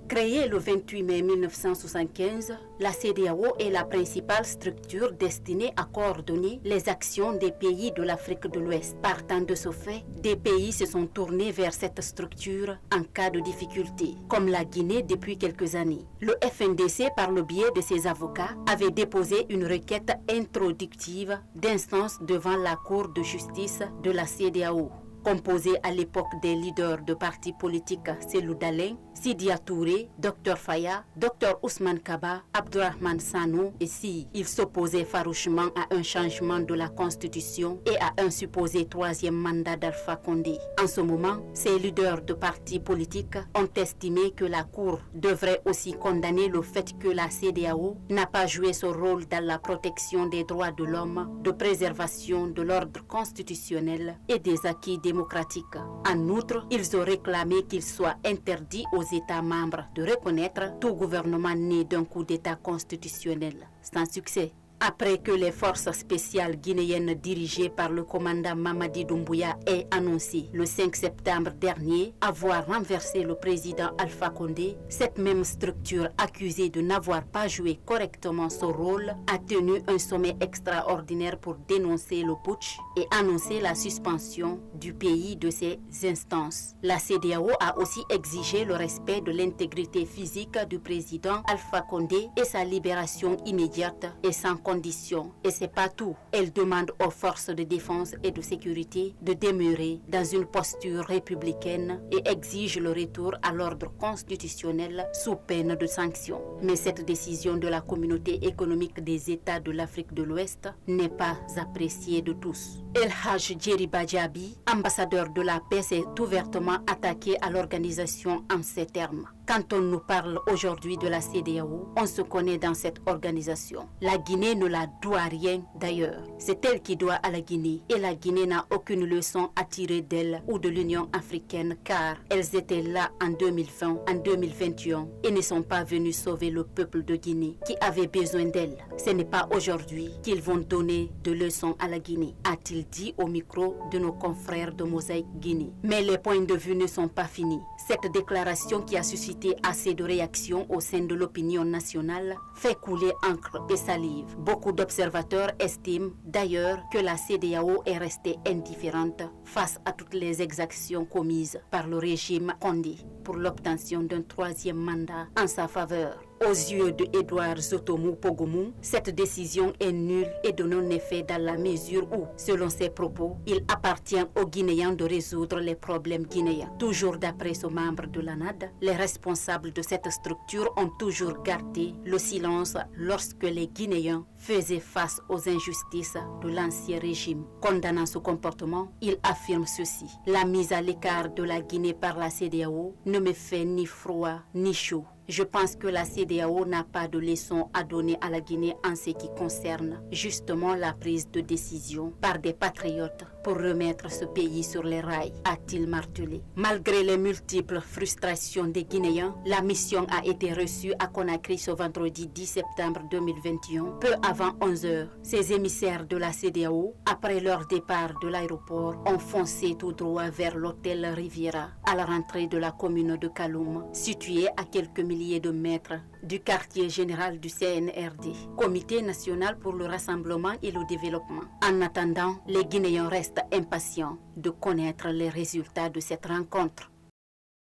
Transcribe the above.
Créée le 28 mai 1975, la CEDEAO est la principale structure destinée à coordonner les actions des pays de l'Afrique de l'Ouest. Partant de ce fait, des pays se sont tournés vers cette structure en cas de difficulté, comme la Guinée depuis quelques années. Le FNDC, par le biais de ses avocats, avait déposé une requête introductive d'instance devant la Cour de justice de la CEDEAO, composée à l'époque des leaders de partis politiques Cellou Dalein, Sidya Touré, Dr Faya, Dr Ousmane Kaba, Abdourahmane Sano et si ils s'opposaient farouchement à un changement de la constitution et à un supposé troisième mandat d'Alpha Condé. En ce moment, ces leaders de partis politiques ont estimé que la Cour devrait aussi condamner le fait que la CEDEAO n'a pas joué son rôle dans la protection des droits de l'homme, de préservation de l'ordre constitutionnel et des acquis démocratiques. En outre, ils ont réclamé qu'il soit interdit aux États membres de reconnaître tout gouvernement né d'un coup d'État constitutionnel. Sans succès. Après que les forces spéciales guinéennes dirigées par le commandant Mamadi Doumbouya aient annoncé le 5 septembre dernier avoir renversé le président Alpha Condé, cette même structure accusée de n'avoir pas joué correctement son rôle a tenu un sommet extraordinaire pour dénoncer le putsch et annoncer la suspension du pays de ses instances. La CEDEAO a aussi exigé le respect de l'intégrité physique du président Alpha Condé et sa libération immédiate et sans conditions. Et c'est pas tout. Elle demande aux forces de défense et de sécurité de demeurer dans une posture républicaine et exige le retour à l'ordre constitutionnel sous peine de sanctions. Mais cette décision de la communauté économique des États de l'Afrique de l'Ouest n'est pas appréciée de tous. El Hadj Djeri Badjabi, ambassadeur de la paix, s'est ouvertement attaqué à l'organisation en ces termes. Quand on nous parle aujourd'hui de la CEDEAO, on se connaît dans cette organisation. La Guinée ne la doit rien d'ailleurs. C'est elle qui doit à la Guinée. Et la Guinée n'a aucune leçon à tirer d'elle ou de l'Union africaine car elles étaient là en 2020, en 2021 et ne sont pas venues sauver le peuple de Guinée qui avait besoin d'elles. Ce n'est pas aujourd'hui qu'ils vont donner de leçons à la Guinée, a-t-il dit au micro de nos confrères de Mosaïque Guinée. Mais les points de vue ne sont pas finis. Cette déclaration qui a suscité assez de réactions au sein de l'opinion nationale fait couler encre et salive. Beaucoup d'observateurs estiment d'ailleurs que la CEDEAO est restée indifférente face à toutes les exactions commises par le régime Condé pour l'obtention d'un troisième mandat en sa faveur. Aux yeux de Edouard Zotomou Pogomou, cette décision est nulle et de non-effet dans la mesure où, selon ses propos, il appartient aux Guinéens de résoudre les problèmes guinéens. Toujours d'après ce membre de l'ANAD, les responsables de cette structure ont toujours gardé le silence lorsque les Guinéens faisaient face aux injustices de l'ancien régime. Condamnant ce comportement, il affirme ceci: la mise à l'écart de la Guinée par la CEDEAO ne me fait ni froid ni chaud. Je pense que la CEDEAO n'a pas de leçon à donner à la Guinée en ce qui concerne justement la prise de décision par des patriotes pour remettre ce pays sur les rails, a-t-il martelé. Malgré les multiples frustrations des Guinéens, la mission a été reçue à Conakry ce vendredi 10 septembre 2021, peu avant 11 heures. Ces émissaires de la CEDEAO, après leur départ de l'aéroport, ont foncé tout droit vers l'hôtel Riviera à la rentrée de la commune de Kaloum, située à quelques milliers de mètres du quartier général du CNRD, Comité national pour le rassemblement et le développement. En attendant, les Guinéens restent impatients de connaître les résultats de cette rencontre.